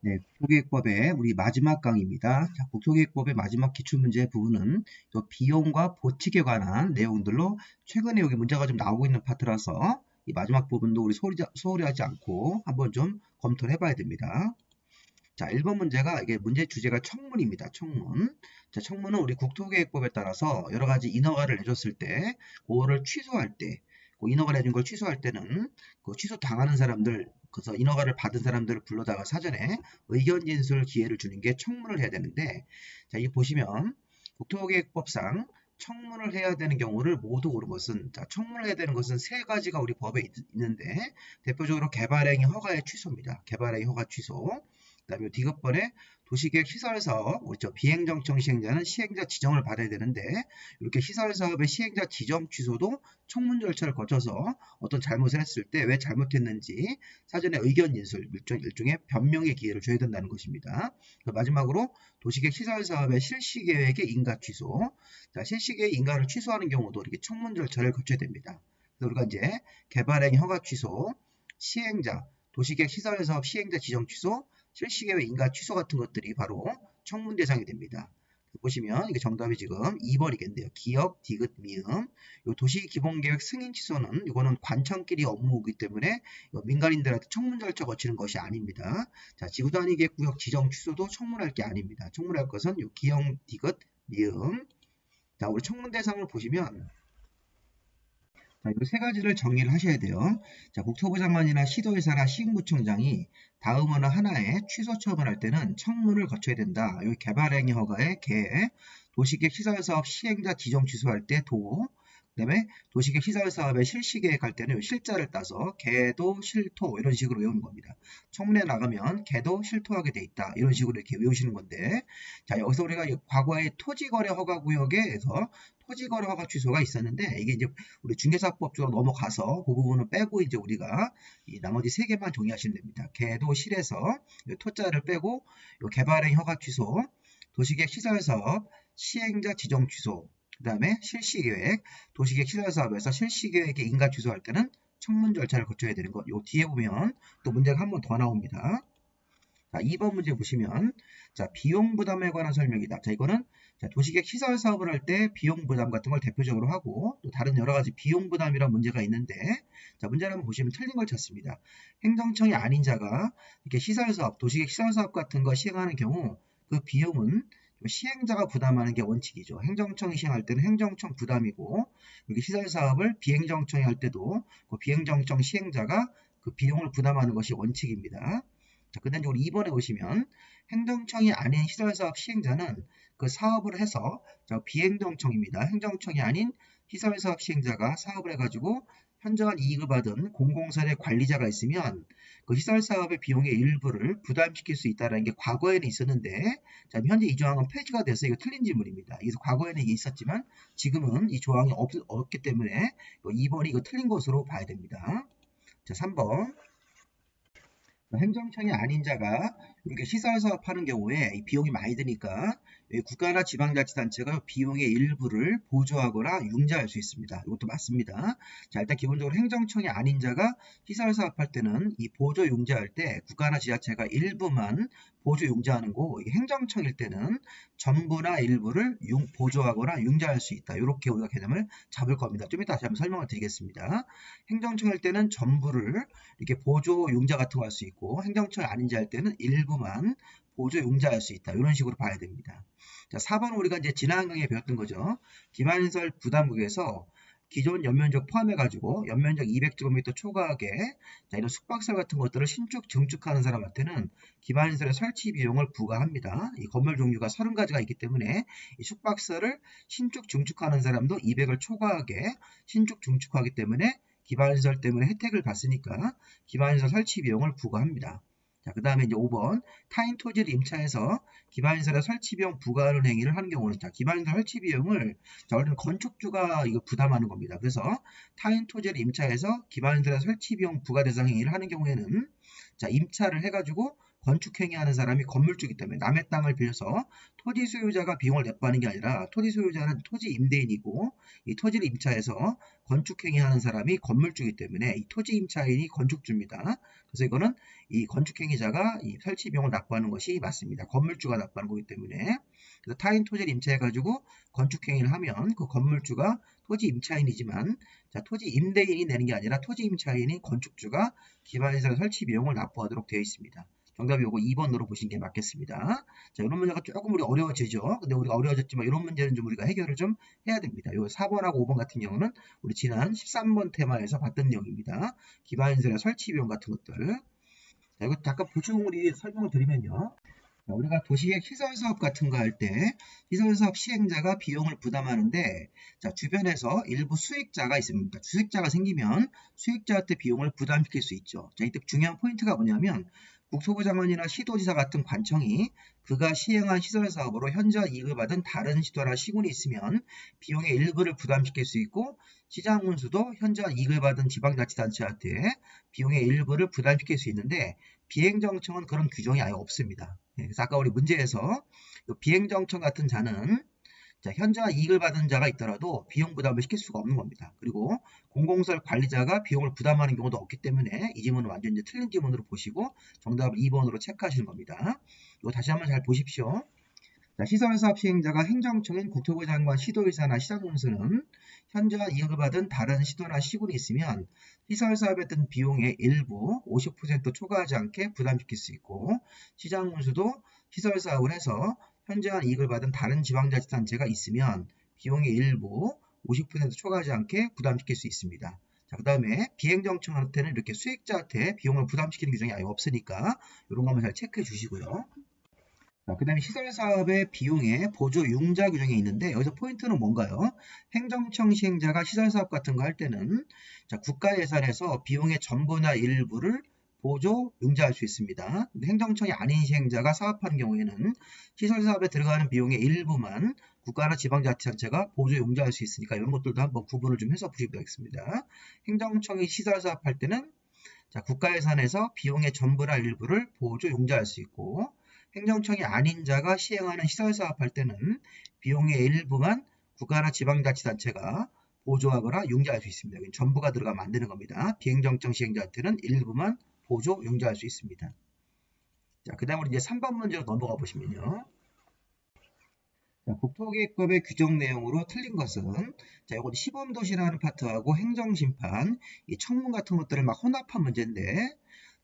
네, 국토계획법의 우리 마지막 강의입니다. 자, 국토계획법의 마지막 기출문제 부분은 또 비용과 보칙에 관한 내용들로 최근에 여기 문제가 좀 나오고 있는 파트라서 이 마지막 부분도 우리 소홀히 하지 않고 한번 좀 검토를 해봐야 됩니다. 자, 1번 문제가 이게 문제 주제가 청문입니다. 청문. 자, 청문은 우리 국토계획법에 따라서 여러 가지 인허가를 내줬을 때, 그거를 취소할 때, 그 인허가 내준 걸 취소할 때는 그 취소 당하는 사람들, 그래서 인허가를 받은 사람들을 불러다가 사전에 의견 진술 기회를 주는 게 청문을 해야 되는데, 자, 이 보시면 국토계획법상 청문을 해야 되는 경우를 모두 고른 것은, 자, 청문을 해야 되는 것은 세 가지가 우리 법에 있는데, 대표적으로 개발행위 허가의 취소입니다. 개발행위 허가 취소. 그다음에 디귿번에 도시계획 시설사업, 우리 비행정청 시행자는 시행자 지정을 받아야 되는데 이렇게 시설사업의 시행자 지정 취소도 청문 절차를 거쳐서 어떤 잘못을 했을 때 왜 잘못했는지 사전에 의견 인술, 일종의 변명의 기회를 줘야 된다는 것입니다. 마지막으로 도시계획 시설사업의 실시계획의 인가 취소, 자, 실시계획 인가를 취소하는 경우도 이렇게 청문 절차를 거쳐야 됩니다. 그래서 우리가 이제 개발행위 허가 취소, 시행자, 도시계획 시설사업 시행자 지정 취소, 실시계획 인가 취소 같은 것들이 바로 청문 대상이 됩니다. 보시면 이게 정답이 지금 2번이겠네요. 기업, 디귿, 미음. 요 도시기본계획 승인 취소는 이거는 관청끼리 업무이기 때문에 민간인들한테 청문 절차 거치는 것이 아닙니다. 자, 지구단위계획구역 지정 취소도 청문할 게 아닙니다. 청문할 것은 요 기업, 디귿, 미음. 자, 우리 청문 대상을 보시면 자, 이 세 가지를 정리를 하셔야 돼요. 자, 국토부 장관이나 시도의사나 시군구청장이 다음 어느 하나에 취소 처분을 할 때는 청문을 거쳐야 된다. 여기 개발행위 허가의 개, 도시계획 시설사업 시행자 지정 취소할 때 도, 그다음에 도시계획 시설사업의 실시계획 할 때는 실자를 따서 개도 실토 이런 식으로 외우는 겁니다. 청문회 나가면 개도 실토하게 돼 있다. 이런 식으로 이렇게 외우시는 건데, 자, 여기서 우리가 과거에 토지거래 허가구역에서 토지거래 허가 취소가 있었는데 이게 이제 우리 중개사법 쪽으로 넘어가서 그 부분을 빼고 이제 우리가 이 나머지 세 개만 정리하시면 됩니다. 개도 실에서 토자를 빼고 개발행 허가 취소, 도시계획 시설사업 시행자 지정 취소, 그 다음에 실시계획, 도시계획 시설사업에서 실시계획의 인가 취소할 때는 청문 절차를 거쳐야 되는 것. 요 뒤에 보면 또 문제가 한 번 더 나옵니다. 자, 2번 문제 보시면 자, 비용 부담에 관한 설명이다. 자, 이거는 자, 도시계획 시설 사업을 할 때 비용 부담 같은 걸 대표적으로 하고 또 다른 여러 가지 비용 부담이라는 문제가 있는데 자, 문제를 한번 보시면 틀린 걸 찾습니다. 행정청이 아닌 자가 이렇게 시설 사업, 도시계획 시설 사업 같은 거 시행하는 경우 그 비용은 시행자가 부담하는 게 원칙이죠. 행정청이 시행할 때는 행정청 부담이고 여기 시설 사업을 비행정청이 할 때도 그 비행정청 시행자가 그 비용을 부담하는 것이 원칙입니다. 자, 근데 우리 2번에 보시면 행정청이 아닌 시설사업 시행자는 그 사업을 해서 비행정청입니다. 행정청이 아닌 시설사업 시행자가 사업을 해가지고 현저한 이익을 받은 공공사의 관리자가 있으면 그 시설사업의 비용의 일부를 부담시킬 수 있다는 게 과거에는 있었는데 자, 현재 이 조항은 폐지가 돼서 이거 틀린 질문입니다. 그래서 과거에는 이게 있었지만 지금은 이 조항이 없기 때문에 2번이 이거 틀린 것으로 봐야 됩니다. 자, 3번. 행정청이 아닌 자가 이렇게 시설 사업하는 경우에 이 비용이 많이 드니까 국가나 지방자치단체가 비용의 일부를 보조하거나 융자할 수 있습니다. 이것도 맞습니다. 자, 일단 기본적으로 행정청이 아닌 자가 시설 사업할 때는 이 보조 융자할 때 국가나 지자체가 일부만 보조 융자하는 거고 이게 행정청일 때는 전부나 일부를 보조하거나 융자할 수 있다. 이렇게 우리가 개념을 잡을 겁니다. 좀 이따 다시 한번 설명을 드리겠습니다. 행정청일 때는 전부를 이렇게 보조 융자 같은 거 할 수 있고 행정처 아닌지 할 때는 일부만 보조 융자할 수 있다. 이런 식으로 봐야 됩니다. 자, 4번 우리가 이제 지난 강의에 배웠던 거죠. 기반시설 부담국에서 기존 연면적 포함해가지고 연면적 200제곱미터 초과하게 자, 이런 숙박시설 같은 것들을 신축, 증축하는 사람한테는 기반시설의 설치 비용을 부과합니다. 이 건물 종류가 30가지가 있기 때문에 이 숙박시설을 신축, 증축하는 사람도 200을 초과하게 신축, 증축하기 때문에 기반시설 때문에 혜택을 받으니까 기반시설 설치 비용을 부과합니다. 자, 그 다음에 이제 5번 타인 토지를 임차해서 기반시설의 설치 비용 부과하는 행위를 하는 경우는 자, 기반시설 설치 비용을 자, 원래는 건축주가 이거 부담하는 겁니다. 그래서 타인 토지를 임차해서 기반시설의 설치 비용 부과 대상 행위를 하는 경우에는 자, 임차를 해가지고 건축행위하는 사람이 건물주이기 때문에 남의 땅을 빌려서 토지 소유자가 비용을 납부하는 게 아니라 토지 소유자는 토지 임대인이고 이 토지를 임차해서 건축행위하는 사람이 건물주이기 때문에 이 토지 임차인이 건축주입니다. 그래서 이거는 이 건축행위자가 이 설치 비용을 납부하는 것이 맞습니다. 건물주가 납부하는 거기 때문에. 그래서 타인 토지를 임차해가지고 건축행위를 하면 그 건물주가 토지 임차인이지만 자, 토지 임대인이 내는 게 아니라 토지 임차인이 건축주가 기반시설 설치 비용을 납부하도록 되어 있습니다. 정답이 요거 2번으로 보시는 게 맞겠습니다. 자, 이런 문제가 조금 우리 어려워지죠. 근데 우리가 어려워졌지만 이런 문제는 좀 우리가 해결을 좀 해야 됩니다. 요 4번하고 5번 같은 경우는 우리 지난 13번 테마에서 봤던 내용입니다. 기반시설의 설치 비용 같은 것들. 자, 이거 잠깐 보충 우리 설명을 드리면요. 자, 우리가 도시계획 시설사업 같은 거 할 때 시설사업 시행자가 비용을 부담하는데 자, 주변에서 일부 수익자가 있습니다. 수익자가 생기면 수익자한테 비용을 부담시킬 수 있죠. 자, 이때 중요한 포인트가 뭐냐면 국토부 장관이나 시도지사 같은 관청이 그가 시행한 시설사업으로 현저한 이익을 받은 다른 시도나 시군이 있으면 비용의 일부를 부담시킬 수 있고 시장군수도 현저한 이익을 받은 지방자치단체한테 비용의 일부를 부담시킬 수 있는데 비행정청은 그런 규정이 아예 없습니다. 그래서 아까 우리 문제에서 비행정청 같은 자는 자, 현저한 이익을 받은 자가 있더라도 비용 부담을 시킬 수가 없는 겁니다. 그리고 공공시설 관리자가 비용을 부담하는 경우도 없기 때문에 이 지문은 완전 이제 틀린 지문으로 보시고 정답을 2번으로 체크하시는 겁니다. 이거 다시 한번 잘 보십시오. 자, 시설사업 시행자가 행정청인 국토부 장관, 시도의사나 시장군수는 현저한 이익을 받은 다른 시도나 시군이 있으면 시설사업에 든 비용의 일부 50% 초과하지 않게 부담시킬 수 있고 시장군수도 시설사업을 해서 현저한 이익을 받은 다른 지방자치단체가 있으면 비용의 일부 50% 초과하지 않게 부담시킬 수 있습니다. 자, 그 다음에 비행정청한테는 이렇게 수익자한테 비용을 부담시키는 규정이 아예 없으니까 이런 거 한번 잘 체크해 주시고요. 그 다음에 시설사업의 비용에 보조 융자 규정이 있는데 여기서 포인트는 뭔가요? 행정청 시행자가 시설사업 같은 거 할 때는 자, 국가 예산에서 비용의 전부나 일부를 보조 융자할 수 있습니다. 근데 행정청이 아닌 시행자가 사업하는 경우에는 시설사업에 들어가는 비용의 일부만 국가나 지방자치단체가 보조 융자할 수 있으니까 이런 것들도 한번 구분을 좀 해서 보시면 되겠습니다. 행정청이 시설사업 할 때는 자, 국가 예산에서 비용의 전부나 일부를 보조 융자할 수 있고 행정청이 아닌 자가 시행하는 시설사업 할 때는 비용의 일부만 국가나 지방자치단체가 보조하거나 융자할 수 있습니다. 여기 전부가 들어가면 안 되는 겁니다. 비행정청 시행자한테는 일부만 보조 융자할 수 있습니다. 자, 그 다음으로 이제 3번 문제로 넘어가 보시면요. 자, 국토계획법의 규정 내용으로 틀린 것은 자, 이거 시범도시라는 파트하고 행정심판, 이 청문 같은 것들을 막 혼합한 문제인데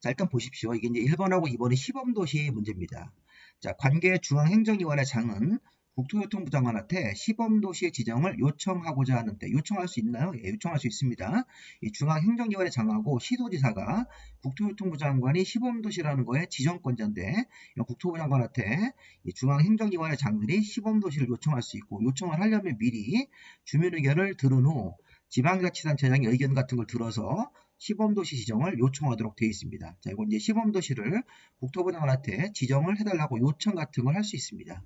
자, 일단 보십시오. 이게 이제 1번하고 2번이 시범도시 문제입니다. 자, 관계 중앙행정기관의 장은 국토교통부 장관한테 시범도시 지정을 요청하고자 하는데 요청할 수 있나요? 예, 요청할 수 있습니다. 이 중앙행정기관의 장하고 시도지사가 국토교통부 장관이 시범도시라는 거에 지정권자인데 국토부 장관한테 이 중앙행정기관의 장들이 시범도시를 요청할 수 있고 요청을 하려면 미리 주민의견을 들은 후 지방자치단체장의 의견 같은 걸 들어서 시범도시 지정을 요청하도록 되어 있습니다. 자, 이건 이제 시범도시를 국토부 장관한테 지정을 해달라고 요청 같은 걸 할 수 있습니다.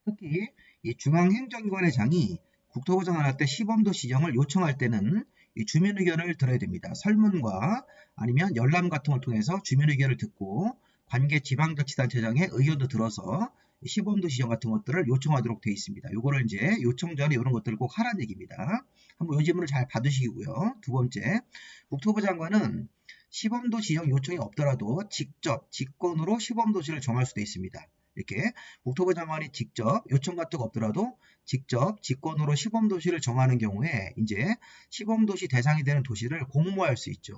특히 이 중앙행정기관의 장이 국토부 장관한테 시범도시 지정을 요청할 때는 이 주민 의견을 들어야 됩니다. 설문과 아니면 열람 같은 걸 통해서 주민 의견을 듣고 관계 지방자치단체장의 의견도 들어서 시범도시 지정 같은 것들을 요청하도록 되어 있습니다. 요거를 이제 요청 전에 이런 것들을 꼭 하라는 얘기입니다. 한번 이 질문을 잘 받으시고요. 두 번째, 국토부 장관은 시범도시 지정 요청이 없더라도 직접 직권으로 시범도시를 정할 수도 있습니다. 이렇게 국토부 장관이 직접 요청 같은 거 없더라도 직접 직권으로 시범도시를 정하는 경우에 이제 시범도시 대상이 되는 도시를 공모할 수 있죠.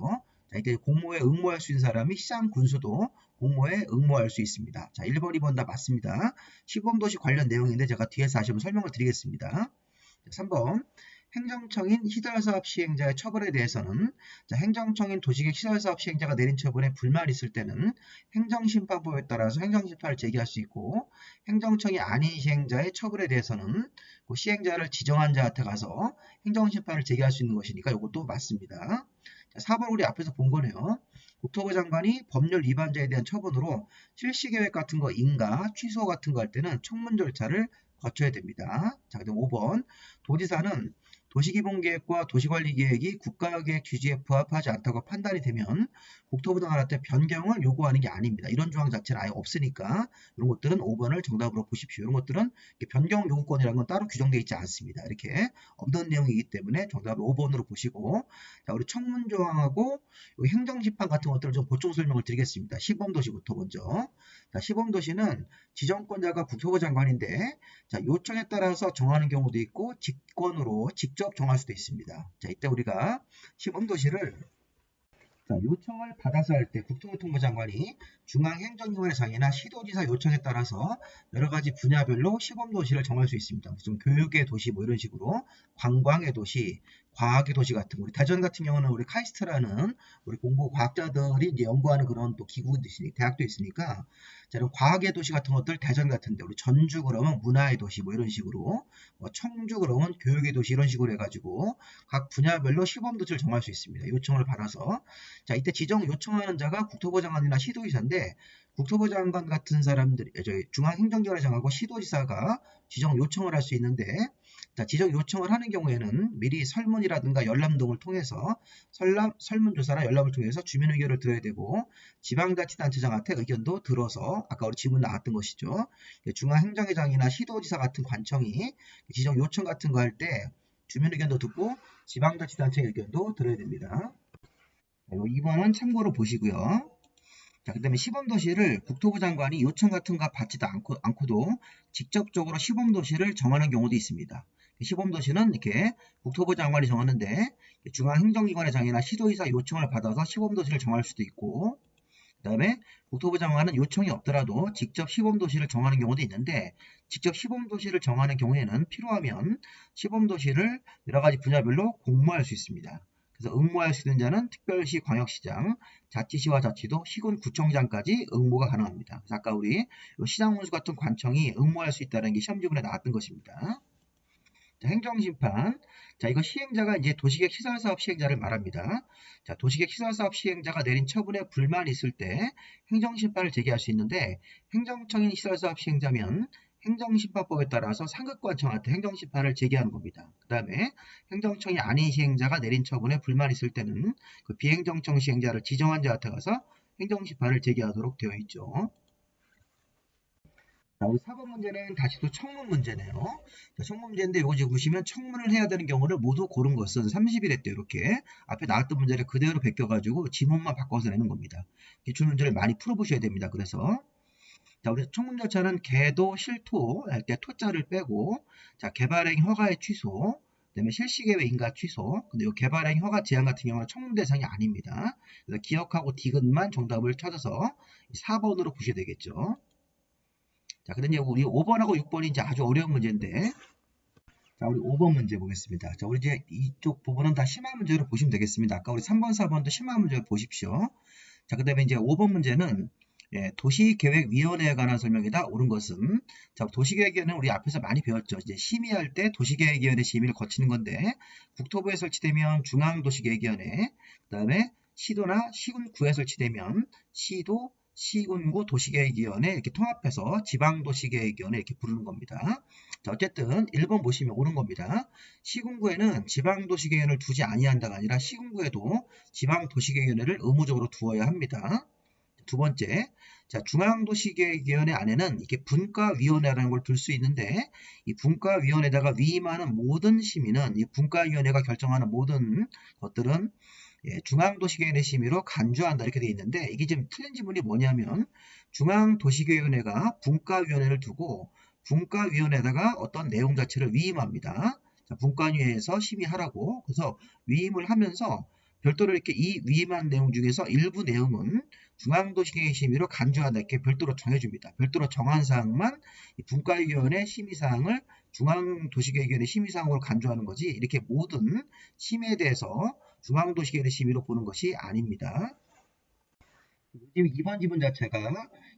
자, 이때 공모에 응모할 수 있는 사람이 시장 군수도 공모에 응모할 수 있습니다. 자, 1번, 2번 다 맞습니다. 시범도시 관련 내용인데 제가 뒤에서 다시 한번 설명을 드리겠습니다. 3번. 행정청인 시설사업 시행자의 처벌에 대해서는 자, 행정청인 도시계획 시설사업 시행자가 내린 처분에 불만이 있을 때는 행정심판법에 따라서 행정심판을 제기할 수 있고 행정청이 아닌 시행자의 처벌에 대해서는 그 시행자를 지정한 자한테 가서 행정심판을 제기할 수 있는 것이니까 이것도 맞습니다. 자, 4번 우리 앞에서 본 거네요. 국토부 장관이 법률 위반자에 대한 처분으로 실시계획 같은 거 인가, 취소 같은 거 할 때는 청문 절차를 거쳐야 됩니다. 자, 그다음 5번 도지사는 도시기본계획과 도시관리계획이 국가계획 취지에 부합하지 않다고 판단이 되면 국토부 등한테 변경을 요구하는 게 아닙니다. 이런 조항 자체는 아예 없으니까 이런 것들은 5번을 정답으로 보십시오. 이런 것들은 변경 요구권이라는 건 따로 규정되어 있지 않습니다. 이렇게 없는 내용이기 때문에 정답을 5번으로 보시고, 자, 우리 청문조항하고 행정심판 같은 것들을 좀 보충 설명을 드리겠습니다. 시범도시부터 먼저. 자, 시범도시는 지정권자가 국토부 장관인데, 자, 요청에 따라서 정하는 경우도 있고 직권으로 직접 정할 수도 있습니다. 자, 이때 우리가 시범도시를 요청을 받아서 할 때 국토교통부 장관이 중앙행정기관의 장이나 시도지사 요청에 따라서 여러 가지 분야별로 시범도시를 정할 수 있습니다. 무슨 교육의 도시 뭐 이런 식으로, 관광의 도시, 과학의 도시 같은 거. 우리 대전 같은 경우는 우리 카이스트라는 우리 공부 과학자들이 이제 연구하는 그런 또 기구도 있으니 대학도 있으니까, 자, 이런 과학의 도시 같은 것들 대전 같은데, 우리 전주 그러면 문화의 도시 뭐 이런 식으로, 뭐 청주 그러면 교육의 도시 이런 식으로 해가지고 각 분야별로 시범도시를 정할 수 있습니다. 요청을 받아서. 자, 이때 지정 요청하는 자가 국토부 장관이나 시도지사인데, 국토부 장관 같은 사람들이 저희 중앙행정기관에 정하고 시도지사가 지정 요청을 할 수 있는데, 자, 지정 요청을 하는 경우에는 미리 설문이라든가 열람 등을 통해서 설문조사나 열람을 통해서 주민 의견을 들어야 되고, 지방자치단체장한테 의견도 들어서 아까 우리 지문 나왔던 것이죠. 중앙행정회장이나 시도지사 같은 관청이 지정 요청 같은 거 할 때 주민 의견도 듣고 지방자치단체 의견도 들어야 됩니다. 2번은 참고로 보시고요. 자, 그 다음에 시범도시를 국토부 장관이 요청 같은 거 받지도 않고도 직접적으로 시범도시를 정하는 경우도 있습니다. 시범도시는 이렇게 국토부 장관이 정하는데 중앙행정기관의 장이나 시도지사 요청을 받아서 시범도시를 정할 수도 있고, 그 다음에 국토부 장관은 요청이 없더라도 직접 시범도시를 정하는 경우도 있는데, 직접 시범도시를 정하는 경우에는 필요하면 시범도시를 여러 가지 분야별로 공모할 수 있습니다. 그래서 응모할 수 있는 자는 특별시, 광역시장, 자치시와 자치도, 시군, 구청장까지 응모가 가능합니다. 그래서 아까 우리 시장원수 같은 관청이 응모할 수 있다는 게 시험 지문에 나왔던 것입니다. 자, 행정심판. 자, 이거 시행자가 이제 도시계획 시설사업 시행자를 말합니다. 자, 도시계획 시설사업 시행자가 내린 처분에 불만이 있을 때 행정심판을 제기할 수 있는데, 행정청인 시설사업 시행자면 행정심판법에 따라서 상급관청한테 행정심판을 제기하는 겁니다. 그 다음에 행정청이 아닌 시행자가 내린 처분에 불만이 있을 때는 그 비행정청 시행자를 지정한 자한테 가서 행정심판을 제기하도록 되어 있죠. 자, 우리 4번 문제는 다시 또 청문 문제네요. 자, 청문 문제인데 이거 지금 보시면 청문을 해야 되는 경우를 모두 고른 것은 30일에 때 이렇게 앞에 나왔던 문제를 그대로 베껴가지고 지문만 바꿔서 내는 겁니다. 기출 문제를 많이 풀어보셔야 됩니다. 그래서 자, 우리 청문 절차는 계도, 실토 할 때 토자를 빼고, 자, 개발행위 허가의 취소, 그다음에 실시계획 인가 취소. 근데 이 개발행위 허가 제한 같은 경우는 청문 대상이 아닙니다. 그래서 기억하고 디귿만 정답을 찾아서 4번으로 보셔야 되겠죠. 자, 근데 이제 우리 5번하고 6번이 이제 아주 어려운 문제인데, 자, 우리 5번 문제 보겠습니다. 자, 우리 이제 이쪽 부분은 다 심화 문제로 보시면 되겠습니다. 아까 우리 3번, 4번도 심화 문제를 보십시오. 자, 그 다음에 이제 5번 문제는 도시계획위원회에 관한 설명이다. 옳은 것은, 자, 도시계획위원회는 우리 앞에서 많이 배웠죠. 이제 심의할 때 도시계획위원회 심의를 거치는 건데, 국토부에 설치되면 중앙도시계획위원회, 그 다음에 시도나 시군구에 설치되면 시도, 시군구 도시계획위원회 이렇게 통합해서 지방도시계획위원회 이렇게 부르는 겁니다. 자, 어쨌든 1번 보시면 옳은 겁니다. 시군구에는 지방도시계획위원회를 두지 아니한다가 아니라 시군구에도 지방도시계획위원회를 의무적으로 두어야 합니다. 두 번째, 자, 중앙도시계획위원회 안에는 이렇게 분과위원회라는 걸 둘 수 있는데, 이 분과위원회에다가 위임하는 모든 심의는 이 분과위원회가 결정하는 모든 것들은 중앙도시계획위원회 심의로 간주한다 이렇게 되어 있는데, 이게 지금 틀린 지문이 뭐냐면 중앙도시계획위원회가 분과위원회를 두고 분과위원회에다가 어떤 내용 자체를 위임합니다. 자, 분과위에서 심의하라고. 그래서 위임을 하면서 별도로 이렇게 이 위임한 내용 중에서 일부 내용은 중앙도시계획 심의로 간주한다 이렇게 별도로 정해줍니다. 별도로 정한 사항만 분과위원회 심의사항을 중앙도시계획위원회 심의사항으로 간주하는 거지, 이렇게 모든 심의에 대해서 중앙도시계획 심의로 보는 것이 아닙니다. 지금 2번 지문 자체가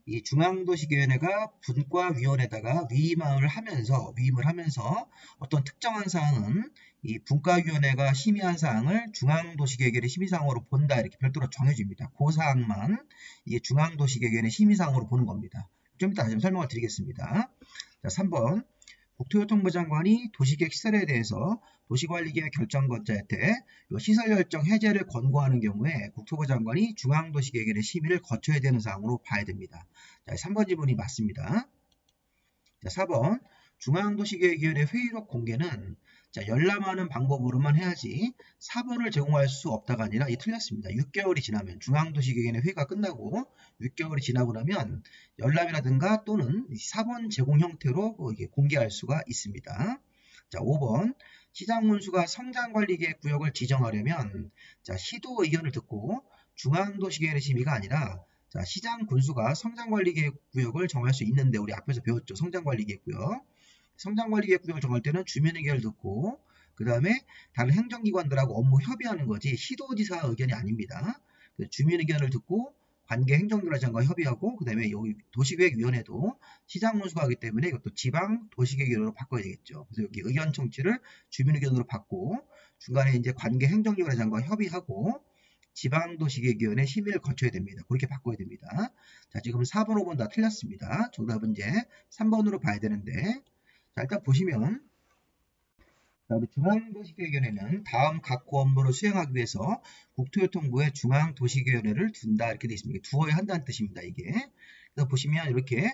이 중앙도시계획위원회가 분과위원회에다가 위임을 하면서 어떤 특정한 사항은 이 분과위원회가 심의한 사항을 중앙도시계획위원회 심의사항으로 본다 이렇게 별도로 정해줍니다. 그 사항만 이게 중앙도시계획위원회 심의사항으로 보는 겁니다. 좀 이따 다시 설명을 드리겠습니다. 자, 3번 국토교통부 장관이 도시계획 시설에 대해서 도시관리계획 결정권자에 시설 결정 해제를 권고하는 경우에 국토부 장관이 중앙도시계획의 심의를 거쳐야 되는 사항으로 봐야 됩니다. 자, 3번 질문이 맞습니다. 자, 4번 중앙도시계획위원회 회의록 공개는 열람하는 방법으로만 해야지 4번을 제공할 수 없다가 아니라 틀렸습니다. 6개월이 지나면 중앙도시계획위원회 회의가 끝나고 6개월이 지나고 나면 열람이라든가 또는 4번 제공 형태로 공개할 수가 있습니다. 자, 5번 시장군수가 성장관리계획 구역을 지정하려면 시도 의견을 듣고 중앙도시계획의 심의가 아니라 시장군수가 성장관리계획 구역을 정할 수 있는데 우리 앞에서 배웠죠. 성장관리계획 구역. 성장관리계획 구역을 정할 때는 주민의견을 듣고 그 다음에 다른 행정기관들하고 업무 협의하는 거지 시도지사 의견이 아닙니다. 주민의견을 듣고 관계 행정기관장과 협의하고 그 다음에 여기 도시계획위원회도 시장군수가 하기 때문에 이것도 지방도시계획위원회로 바꿔야 되겠죠. 그래서 여기 의견 청취를 주민의견으로 받고 중간에 이제 관계 행정기관장과 협의하고 지방도시계획위원회 심의를 거쳐야 됩니다. 그렇게 바꿔야 됩니다. 자, 지금 4번, 5번 다 틀렸습니다. 정답은 이제 3번으로 봐야 되는데 자, 일단 보시면 우리 중앙도시계획위원회는 다음 각호 업무를 수행하기 위해서 국토교통부에 중앙도시계획위원회를 둔다 이렇게 되어 있습니다. 두어야 한다는 뜻입니다. 이게. 그래서 보시면 이렇게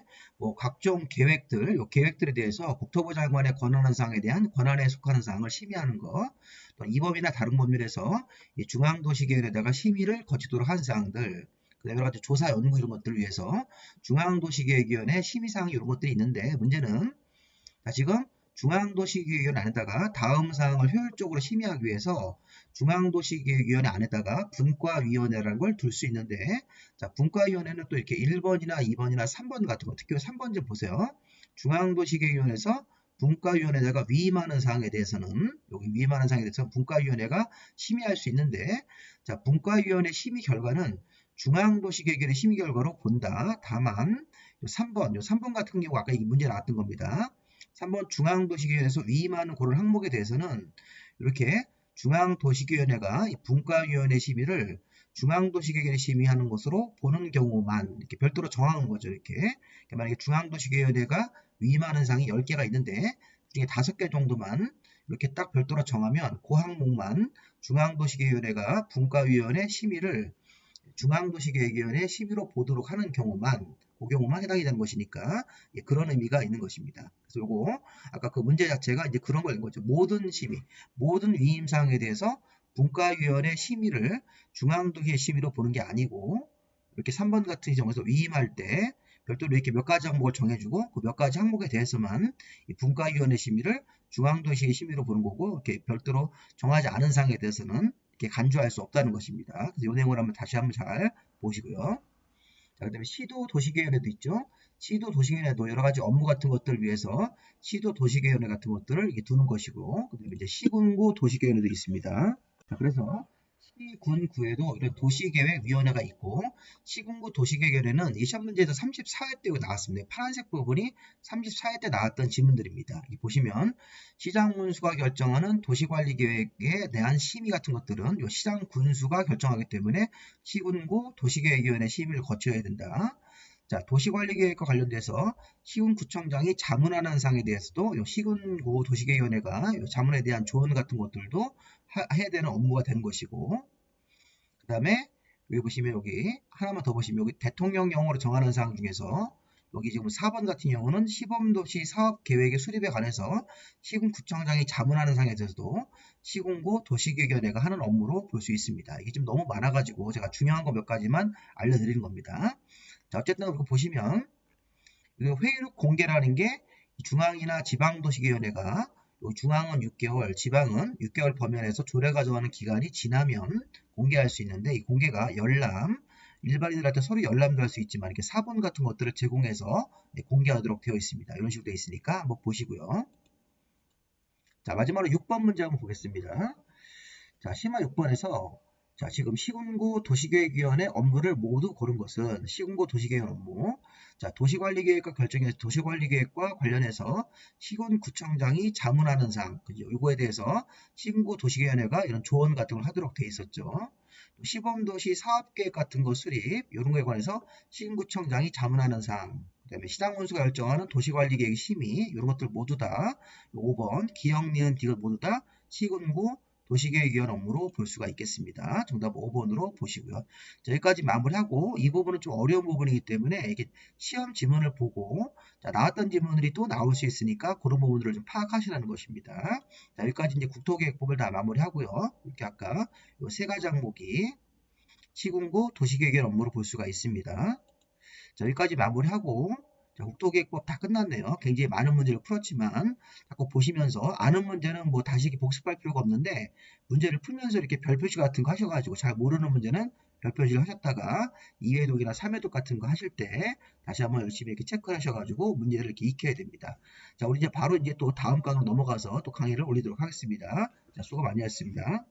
각종 계획들, 이 계획들에 대해서 국토부 장관의 권한하는 사항에 대한 권한에 속하는 사항을 심의하는 것, 또 이 법이나 다른 법률에서 중앙도시계획에다가 심의를 거치도록 한 사항들, 그다음에 여러 가지 조사 연구 이런 것들을 위해서 중앙도시계획위원회 심의사항 이런 것들이 있는데 문제는 지금 중앙도시계획위원회 안에다가 다음 사항을 효율적으로 심의하기 위해서 중앙도시계획위원회 안에다가 분과위원회라는 걸 둘 수 있는데 자, 분과위원회는 또 이렇게 1번이나 2번이나 3번 같은 거 특히 3번 좀 보세요. 중앙도시계획위원회에서 분과위원회가 위임하는 사항에 대해서는 여기 위임하는 사항에 대해서 분과위원회가 심의할 수 있는데 자, 분과위원회 심의 결과는 중앙도시계획위원회 심의 결과로 본다. 다만 3번 같은 경우 아까 이 문제 나왔던 겁니다. 3번 중앙도시계획에서 위임하는 그런 항목에 대해서는 이렇게 중앙도시계획위원회가 분과위원회 심의를 중앙도시계획에 심의하는 것으로 보는 경우만 이렇게 별도로 정하는 거죠. 이렇게 만약에 중앙도시계획위원회가 위임하는 사항이 10개가 있는데 그중에 5개 정도만 이렇게 딱 별도로 정하면 그 항목만 중앙도시계획위원회가 분과위원회 심의를 중앙도시계획위원회 심의로 보도록 하는 경우만 그 경우만 해당이 되는 것이니까 그런 의미가 있는 것입니다. 그래서 요거 아까 그 문제 자체가 이제 그런 거인 거죠. 모든 심의, 모든 위임 사항에 대해서 분과위원회 심의를 중앙도시의 심의로 보는 게 아니고 이렇게 3번 같은 경우에서 위임할 때 별도로 이렇게 몇 가지 항목을 정해주고 그 몇 가지 항목에 대해서만 이 분과위원회 심의를 중앙도시의 심의로 보는 거고 이렇게 별도로 정하지 않은 사항에 대해서는 이렇게 간주할 수 없다는 것입니다. 그래서 이 내용을 다시 한번 잘 보시고요. 자, 그 다음에 시도 도시계획위원회도 있죠. 시도 도시계획위원회도 여러 가지 업무 같은 것들을 위해서 시도 도시계획위원회 같은 것들을 이렇게 두는 것이고, 그 다음에 이제 시군구 도시계획위원회도 있습니다. 자, 그래서 시군구에도 이런 도시계획위원회가 있고 시군구 도시계획위원회는 이 시험 문제에서 34회 때 나왔습니다. 파란색 부분이 34회 때 나왔던 질문들입니다. 여기 보시면 시장군수가 결정하는 도시관리계획에 대한 심의 같은 것들은 이 시장군수가 결정하기 때문에 시군구 도시계획위원회 심의를 거쳐야 된다. 자, 도시관리계획과 관련돼서 시군구청장이 자문하는 사항에 대해서도 이 시군구 도시계획위원회가 자문에 대한 조언 같은 것들도 해야 되는 업무가 되는 것이고, 그 다음에 여기 보시면 여기 하나만 더 보시면 여기 대통령령으로 정하는 사항 중에서 여기 지금 4번 같은 경우는 시범도시 사업계획의 수립에 관해서 시군구청장이 자문하는 사항에 대해서도 시군구 도시계획위원회가 하는 업무로 볼 수 있습니다. 이게 좀 너무 많아가지고 제가 중요한 거 몇 가지만 알려드리는 겁니다. 자, 어쨌든 이거 보시면 회의록 공개라는 게 중앙이나 지방도시계획위원회가 중앙은 6개월, 지방은 6개월 범위에서 조례 가져가는 기간이 지나면 공개할 수 있는데 이 공개가 열람, 일반인들한테 서로 열람도 할 수 있지만 이렇게 사본 같은 것들을 제공해서 공개하도록 되어 있습니다. 이런 식으로 되어 있으니까 한번 보시고요. 자, 마지막으로 6번 문제 한번 보겠습니다. 자, 심화 6번에서 자, 지금 시군구 도시계획위원회 업무를 모두 고른 것은 시군구 도시계획 업무. 자, 도시관리계획과 결정해서 도시관리계획과 관련해서 시군구청장이 자문하는 사항, 그죠? 이거에 대해서 시군구 도시계획위원회가 이런 조언 같은 걸 하도록 돼 있었죠. 시범도시 사업계획 같은 거 수립, 이런 거에 관해서 시군구청장이 자문하는 사항, 그다음에 시장 운수가 결정하는 도시관리계획 심의 이런 것들 모두 다 5번 기역, 니은, 디귿 모두 다 시군구 도시계획위원 업무로 볼 수가 있겠습니다. 정답 5번으로 보시고요. 자, 여기까지 마무리하고 이 부분은 좀 어려운 부분이기 때문에 이게 시험 지문을 보고 자, 나왔던 지문들이 또 나올 수 있으니까 그런 부분들을 좀 파악하시라는 것입니다. 자, 여기까지 이제 국토계획법을 다 마무리하고요. 이렇게 아까 이 세 가지 항목이 시군구 도시계획위원 업무로 볼 수가 있습니다. 자, 여기까지 마무리하고 자, 국토계획법 다 끝났네요. 굉장히 많은 문제를 풀었지만 자꾸 보시면서 아는 문제는 뭐 다시 복습할 필요가 없는데 문제를 풀면서 이렇게 별표시 같은 거 하셔가지고 잘 모르는 문제는 별표시를 하셨다가 2회독이나 3회독 같은 거 하실 때 다시 한번 열심히 이렇게 체크를 하셔가지고 문제를 이렇게 익혀야 됩니다. 자, 우리 이제 바로 이제 또 다음 강으로 넘어가서 또 강의를 올리도록 하겠습니다. 자, 수고 많이 하셨습니다.